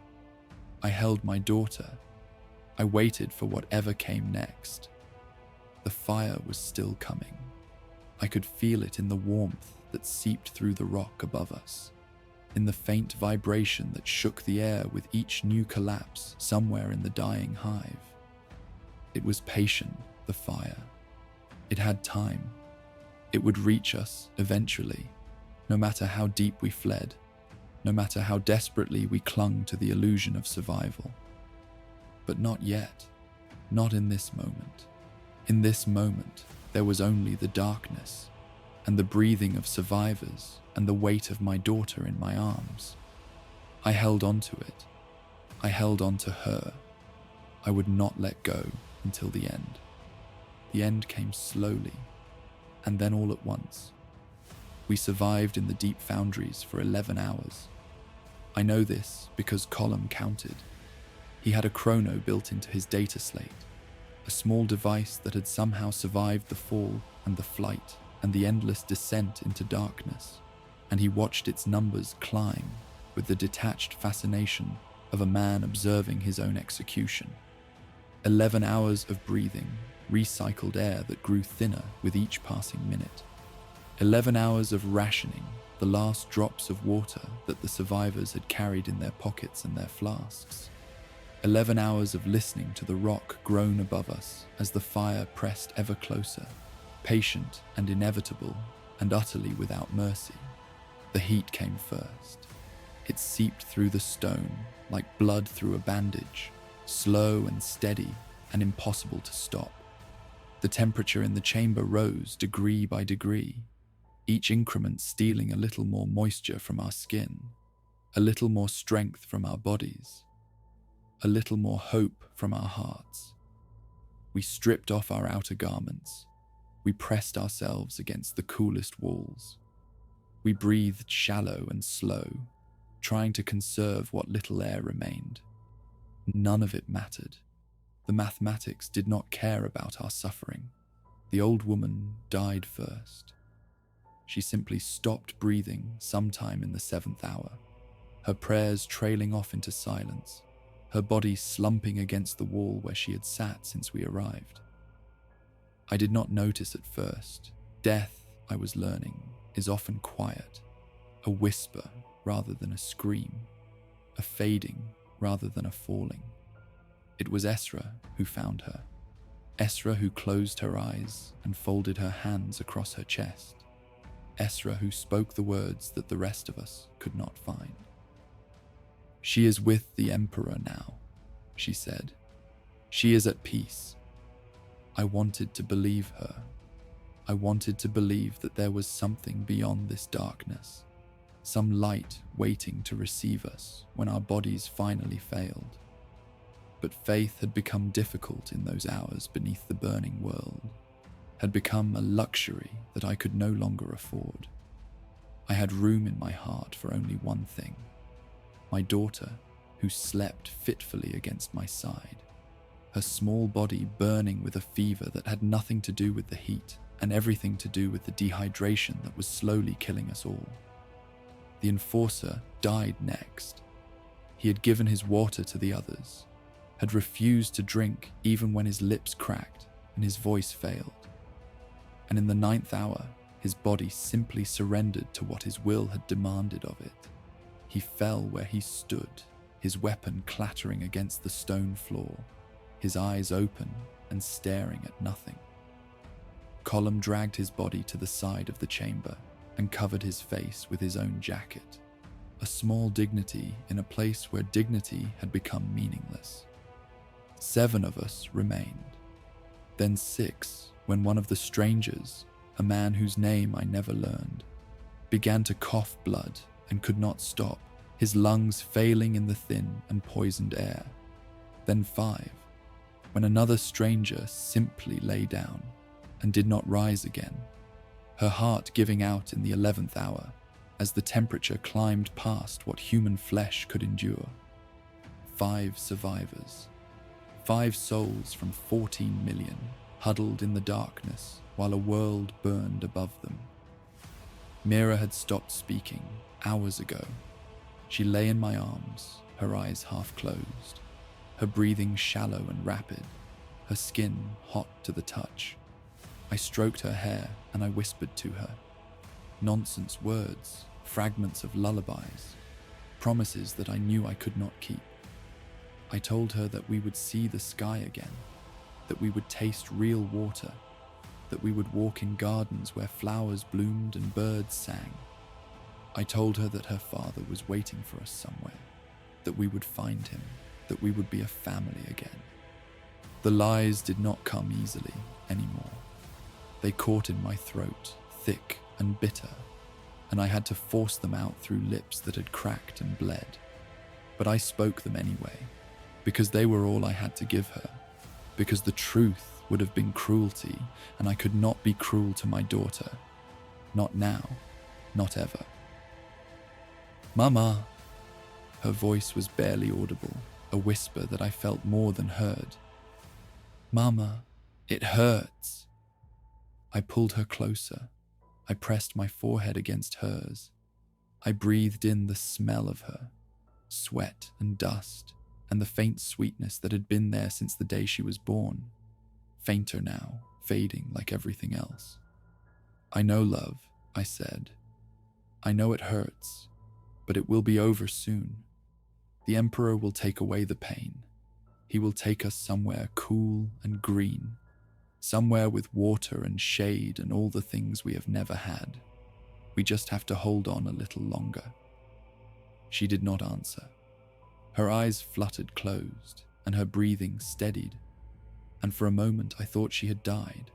I held my daughter. I waited for whatever came next. The fire was still coming. I could feel it in the warmth that seeped through the rock above us, in the faint vibration that shook the air with each new collapse somewhere in the dying hive. It was patient, the fire. It had time. It would reach us eventually, no matter how deep we fled, no matter how desperately we clung to the illusion of survival. But not yet. Not in this moment. In this moment, there was only the darkness, and the breathing of survivors, and the weight of my daughter in my arms. I held on to it. I held on to her. I would not let go until the end. The end came slowly, and then all at once. We survived in the deep foundries for 11 hours. I know this because Colum counted. He had a chrono built into his data slate, a small device that had somehow survived the fall and the flight and the endless descent into darkness, and he watched its numbers climb with the detached fascination of a man observing his own execution. 11 hours of breathing, recycled air that grew thinner with each passing minute. 11 hours of rationing, the last drops of water that the survivors had carried in their pockets and their flasks. 11 hours of listening to the rock groan above us as the fire pressed ever closer, patient and inevitable and utterly without mercy. The heat came first. It seeped through the stone like blood through a bandage, slow and steady and impossible to stop. The temperature in the chamber rose degree by degree, each increment stealing a little more moisture from our skin, a little more strength from our bodies, a little more hope from our hearts. We stripped off our outer garments. We pressed ourselves against the coolest walls. We breathed shallow and slow, trying to conserve what little air remained. None of it mattered. The mathematics did not care about our suffering. The old woman died first. She simply stopped breathing sometime in the 7th hour, her prayers trailing off into silence, her body slumping against the wall where she had sat since we arrived. I did not notice at first. Death, I was learning, is often quiet, a whisper rather than a scream, a fading rather than a falling. It was Esra who found her, Esra who closed her eyes and folded her hands across her chest, Esra who spoke the words that the rest of us could not find. "She is with the Emperor now," she said. "She is at peace." I wanted to believe her. I wanted to believe that there was something beyond this darkness, some light waiting to receive us when our bodies finally failed. But faith had become difficult in those hours beneath the burning world, had become a luxury that I could no longer afford. I had room in my heart for only one thing: my daughter, who slept fitfully against my side, her small body burning with a fever that had nothing to do with the heat and everything to do with the dehydration that was slowly killing us all. The enforcer died next. He had given his water to the others, had refused to drink even when his lips cracked and his voice failed. And in the 9th hour, his body simply surrendered to what his will had demanded of it. He fell where he stood, his weapon clattering against the stone floor, his eyes open and staring at nothing. Colum dragged his body to the side of the chamber and covered his face with his own jacket, a small dignity in a place where dignity had become meaningless. 7 of us remained, then 6 when one of the strangers, a man whose name I never learned, began to cough blood and could not stop, his lungs failing in the thin and poisoned air. Then 5, when another stranger simply lay down and did not rise again, her heart giving out in the 11th hour as the temperature climbed past what human flesh could endure. 5 survivors. 5 souls from 14 million, huddled in the darkness while a world burned above them. Mira had stopped speaking hours ago. She lay in my arms, her eyes half closed, her breathing shallow and rapid, her skin hot to the touch. I stroked her hair and I whispered to her. Nonsense words, fragments of lullabies, promises that I knew I could not keep. I told her that we would see the sky again, that we would taste real water, that we would walk in gardens where flowers bloomed and birds sang. I told her that her father was waiting for us somewhere, that we would find him, that we would be a family again. The lies did not come easily anymore. They caught in my throat, thick and bitter, and I had to force them out through lips that had cracked and bled. But I spoke them anyway, because they were all I had to give her, because the truth would have been cruelty, and I could not be cruel to my daughter. Not now, not ever. Mama! Her voice was barely audible, a whisper that I felt more than heard. Mama, it hurts. I pulled her closer. I pressed my forehead against hers. I breathed in the smell of her, sweat and dust, and the faint sweetness that had been there since the day she was born. Fainter now, fading like everything else. I know, love, I said. I know it hurts, but it will be over soon. The Emperor will take away the pain. He will take us somewhere cool and green, somewhere with water and shade and all the things we have never had. We just have to hold on a little longer. She did not answer. Her eyes fluttered closed, and her breathing steadied. And for a moment I thought she had died,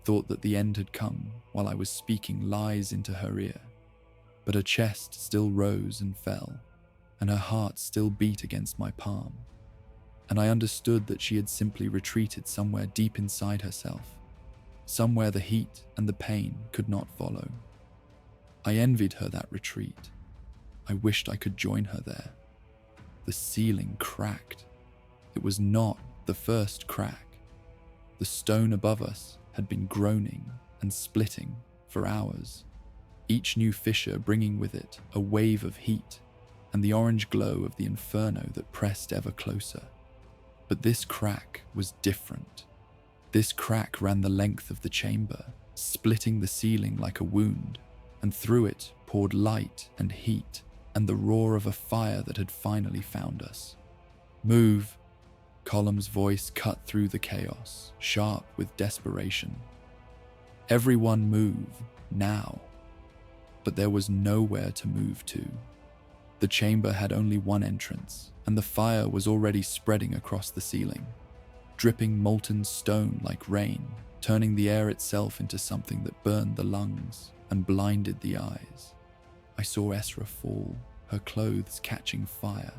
thought that the end had come while I was speaking lies into her ear. But her chest still rose and fell, and her heart still beat against my palm. And I understood that she had simply retreated somewhere deep inside herself, somewhere the heat and the pain could not follow. I envied her that retreat. I wished I could join her there. The ceiling cracked. It was not the first crack. The stone above us had been groaning and splitting for hours, each new fissure bringing with it a wave of heat and the orange glow of the inferno that pressed ever closer. But this crack was different. This crack ran the length of the chamber, splitting the ceiling like a wound, and through it poured light and heat and the roar of a fire that had finally found us. Move! Column's voice cut through the chaos, sharp with desperation. Everyone move, now. But there was nowhere to move to. The chamber had only one entrance, and the fire was already spreading across the ceiling, dripping molten stone like rain, turning the air itself into something that burned the lungs and blinded the eyes. I saw Esra fall, her clothes catching fire,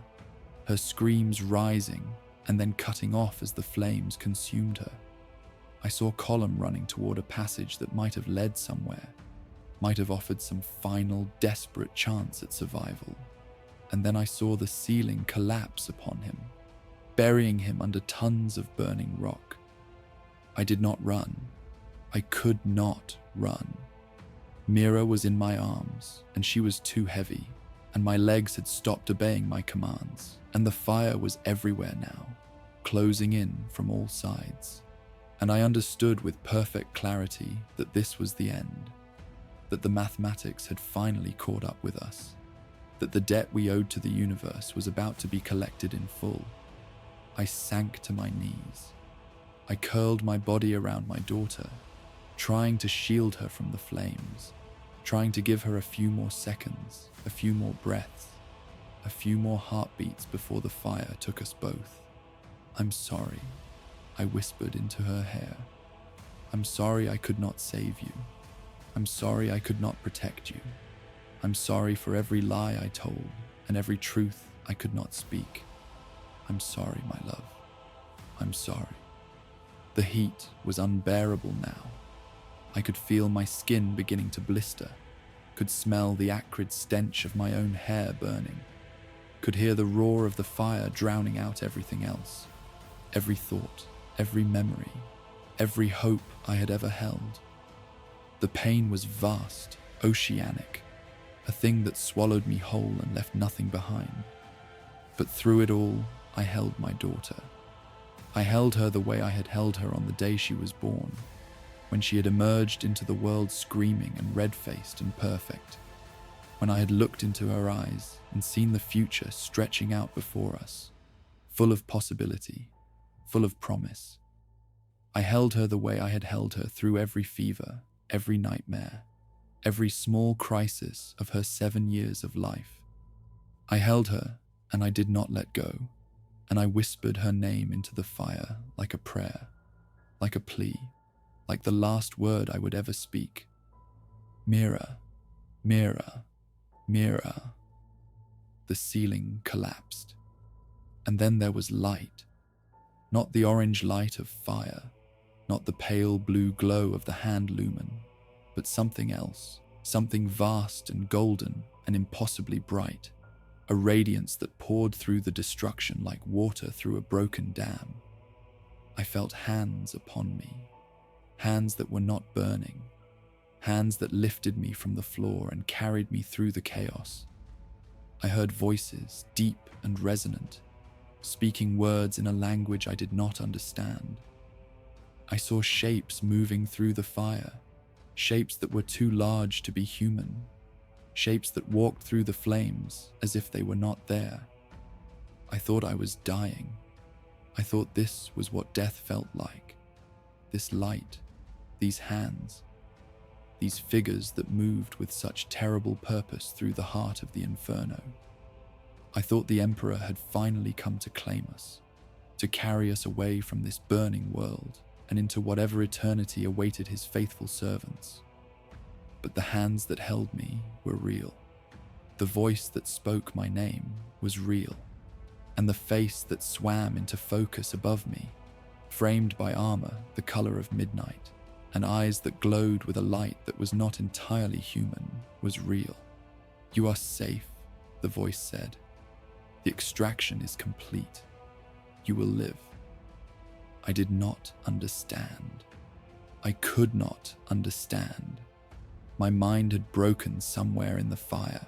her screams rising and then cutting off as the flames consumed her. I saw Column running toward a passage that might have led somewhere, might have offered some final, desperate chance at survival. And then I saw the ceiling collapse upon him, burying him under tons of burning rock. I did not run. I could not run. Mira was in my arms, and she was too heavy, and my legs had stopped obeying my commands, and the fire was everywhere now, closing in from all sides. And I understood with perfect clarity that this was the end, that the mathematics had finally caught up with us, that the debt we owed to the universe was about to be collected in full. I sank to my knees. I curled my body around my daughter, trying to shield her from the flames, trying to give her a few more seconds, a few more breaths, a few more heartbeats before the fire took us both. I'm sorry, I whispered into her hair. I'm sorry I could not save you. I'm sorry I could not protect you. I'm sorry for every lie I told and every truth I could not speak. I'm sorry, my love. I'm sorry. The heat was unbearable now. I could feel my skin beginning to blister, could smell the acrid stench of my own hair burning. could hear the roar of the fire drowning out everything else. Every thought, every memory, every hope I had ever held. The pain was vast, oceanic, a thing that swallowed me whole and left nothing behind. But through it all, I held my daughter. I held her the way I had held her on the day she was born, when she had emerged into the world screaming and red-faced and perfect, when I had looked into her eyes and seen the future stretching out before us, full of possibility, full of promise. I held her the way I had held her through every fever, every nightmare, every small crisis of her 7 years of life. I held her, and I did not let go, and I whispered her name into the fire like a prayer, like a plea, like the last word I would ever speak. Mira, Mira, Mira. The ceiling collapsed, and then there was light. Not the orange light of fire, not the pale blue glow of the hand lumen, but something else, something vast and golden and impossibly bright, a radiance that poured through the destruction like water through a broken dam. I felt hands upon me, hands that were not burning, hands that lifted me from the floor and carried me through the chaos. I heard voices, deep and resonant, speaking words in a language I did not understand. I saw shapes moving through the fire, shapes that were too large to be human, shapes that walked through the flames as if they were not there. I thought I was dying. I thought this was what death felt like. This light, these hands, these figures that moved with such terrible purpose through the heart of the inferno. I thought the Emperor had finally come to claim us, to carry us away from this burning world and into whatever eternity awaited his faithful servants. But the hands that held me were real. The voice that spoke my name was real, and the face that swam into focus above me, framed by armor the color of midnight, and eyes that glowed with a light that was not entirely human, was real. "You are safe," the voice said. "The extraction is complete. You will live." I did not understand. I could not understand. My mind had broken somewhere in the fire,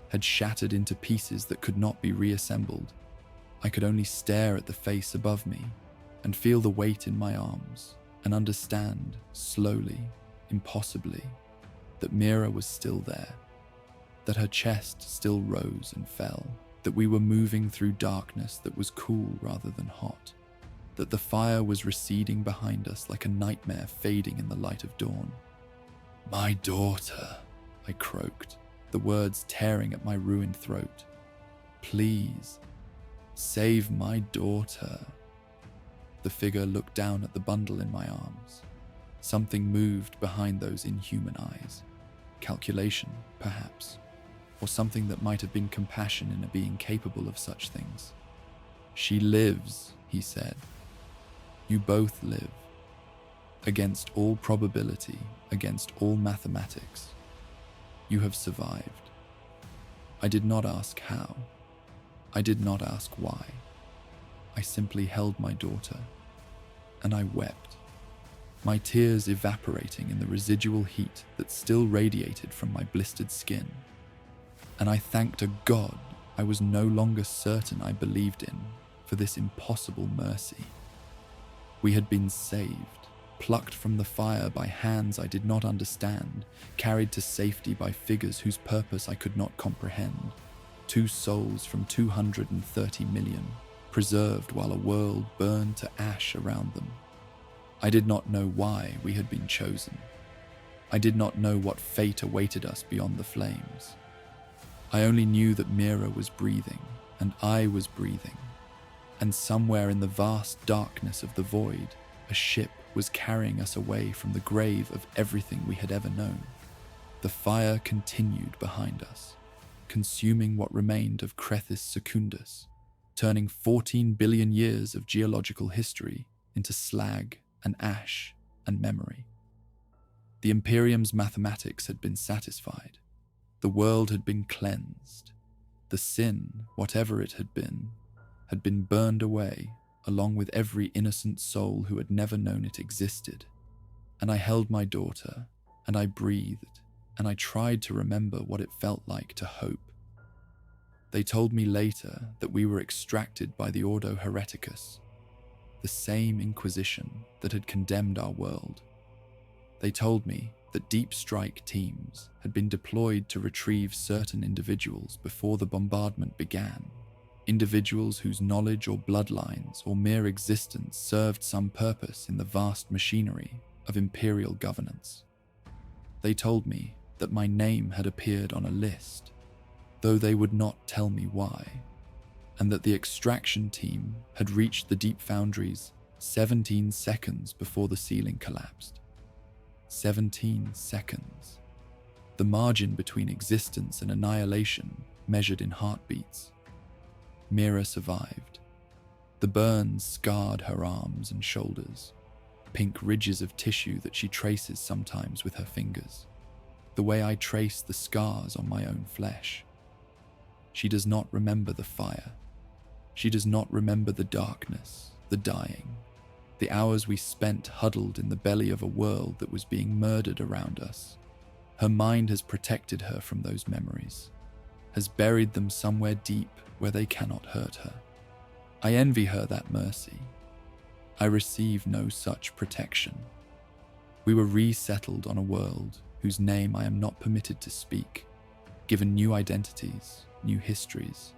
had shattered into pieces that could not be reassembled. I could only stare at the face above me and feel the weight in my arms and understand, slowly, impossibly, that Mira was still there, that her chest still rose and fell, that we were moving through darkness that was cool rather than hot, that the fire was receding behind us like a nightmare fading in the light of dawn. "My daughter," I croaked, the words tearing at my ruined throat. "Please, save my daughter." The figure looked down at the bundle in my arms. Something moved behind those inhuman eyes. Calculation, perhaps, or something that might have been compassion in a being capable of such things. "She lives," he said. "You both live. Against all probability, against all mathematics, you have survived." I did not ask how. I did not ask why. I simply held my daughter, and I wept, my tears evaporating in the residual heat that still radiated from my blistered skin. And I thanked a God I was no longer certain I believed in for this impossible mercy. We had been saved, plucked from the fire by hands I did not understand, carried to safety by figures whose purpose I could not comprehend. 2 souls from 230 million, preserved while a world burned to ash around them. I did not know why we had been chosen. I did not know what fate awaited us beyond the flames. I only knew that Mira was breathing, and I was breathing, and somewhere in the vast darkness of the void, a ship was carrying us away from the grave of everything we had ever known. The fire continued behind us, consuming what remained of Crethis Secundus, turning 14 billion years of geological history into slag and ash and memory. The Imperium's mathematics had been satisfied. The world had been cleansed. The sin, whatever it had been burned away, along with every innocent soul who had never known it existed. And I held my daughter, and I breathed, and I tried to remember what it felt like to hope. They told me later that we were extracted by the Ordo Hereticus, the same Inquisition that had condemned our world. They told me that deep strike teams had been deployed to retrieve certain individuals before the bombardment began, individuals whose knowledge or bloodlines or mere existence served some purpose in the vast machinery of imperial governance. They told me that my name had appeared on a list, though they would not tell me why, and that the extraction team had reached the deep foundries 17 seconds before the ceiling collapsed. 17 seconds. The margin between existence and annihilation measured in heartbeats. Mira survived. The burns scarred her arms and shoulders, pink ridges of tissue that she traces sometimes with her fingers, the way I trace the scars on my own flesh. She does not remember the fire. She does not remember the darkness, the dying, the hours we spent huddled in the belly of a world that was being murdered around us. Her mind has protected her from those memories, has buried them somewhere deep where they cannot hurt her. I envy her that mercy. I receive no such protection. We were resettled on a world whose name I am not permitted to speak, given new identities, new histories,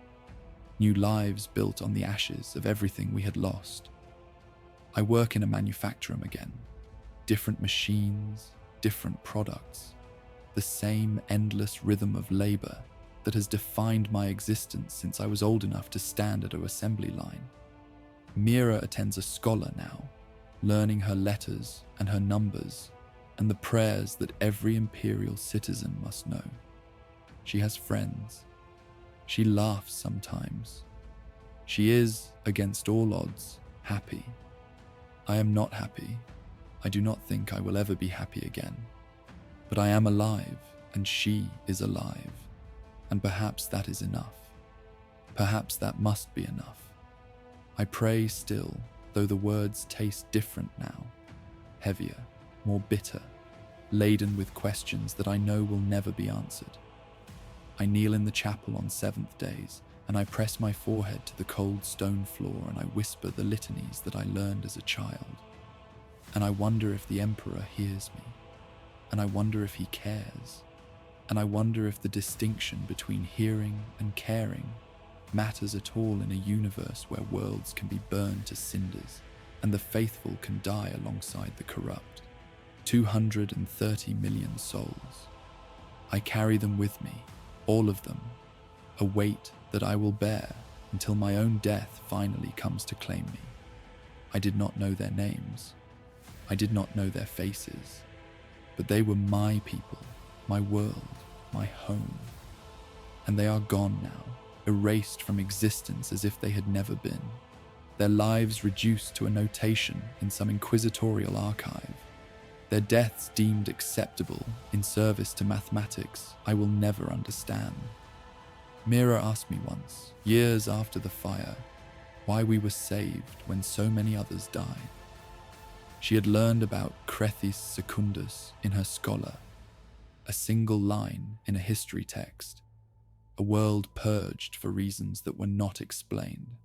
new lives built on the ashes of everything we had lost. I work in a manufacturum again. Different machines, different products, the same endless rhythm of labor that has defined my existence since I was old enough to stand at an assembly line. Mira attends a scholar now, learning her letters and her numbers and the prayers that every imperial citizen must know. She has friends. She laughs sometimes. She is, against all odds, happy. I am not happy. I do not think I will ever be happy again. But I am alive, and she is alive. And perhaps that is enough. Perhaps that must be enough. I pray still, though the words taste different now, heavier, more bitter, laden with questions that I know will never be answered. I kneel in the chapel on seventh days, and I press my forehead to the cold stone floor, and I whisper the litanies that I learned as a child. And I wonder if the Emperor hears me, and I wonder if he cares, and I wonder if the distinction between hearing and caring matters at all in a universe where worlds can be burned to cinders, and the faithful can die alongside the corrupt. 230 million souls. I carry them with me, all of them, a weight that I will bear until my own death finally comes to claim me. I did not know their names. I did not know their faces. But they were my people, my world, my home. And they are gone now, erased from existence as if they had never been. Their lives reduced to a notation in some inquisitorial archive. Their deaths deemed acceptable in service to mathematics I will never understand. Mira asked me once, years after the fire, why we were saved when so many others died. She had learned about Crethis Secundus in her scholar, a single line in a history text, a world purged for reasons that were not explained,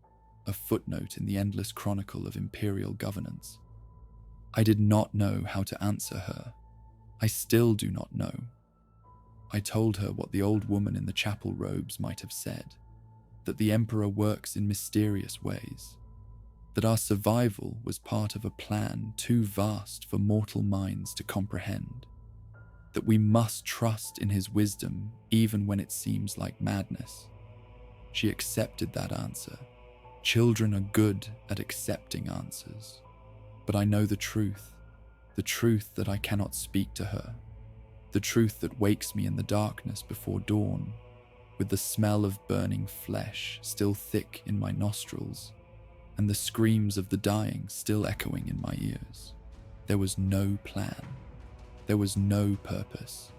a footnote in the endless chronicle of imperial governance. I did not know how to answer her. I still do not know. I told her what the old woman in the chapel robes might have said, that the Emperor works in mysterious ways, that our survival was part of a plan too vast for mortal minds to comprehend, that we must trust in his wisdom even when it seems like madness. She accepted that answer. Children are good at accepting answers. But I know the truth that I cannot speak to her, the truth that wakes me in the darkness before dawn, with the smell of burning flesh still thick in my nostrils, and the screams of the dying still echoing in my ears. There was no plan. There was no purpose.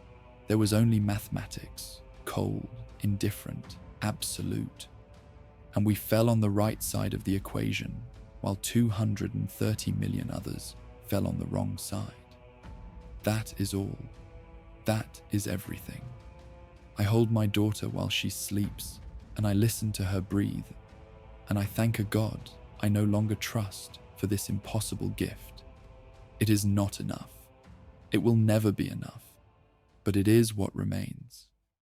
There was only mathematics, cold, indifferent, absolute. And we fell on the right side of the equation, while 230 million others fell on the wrong side. That is all. That is everything. I hold my daughter while she sleeps, and I listen to her breathe, and I thank a God I no longer trust for this impossible gift. It is not enough. It will never be enough, but it is what remains.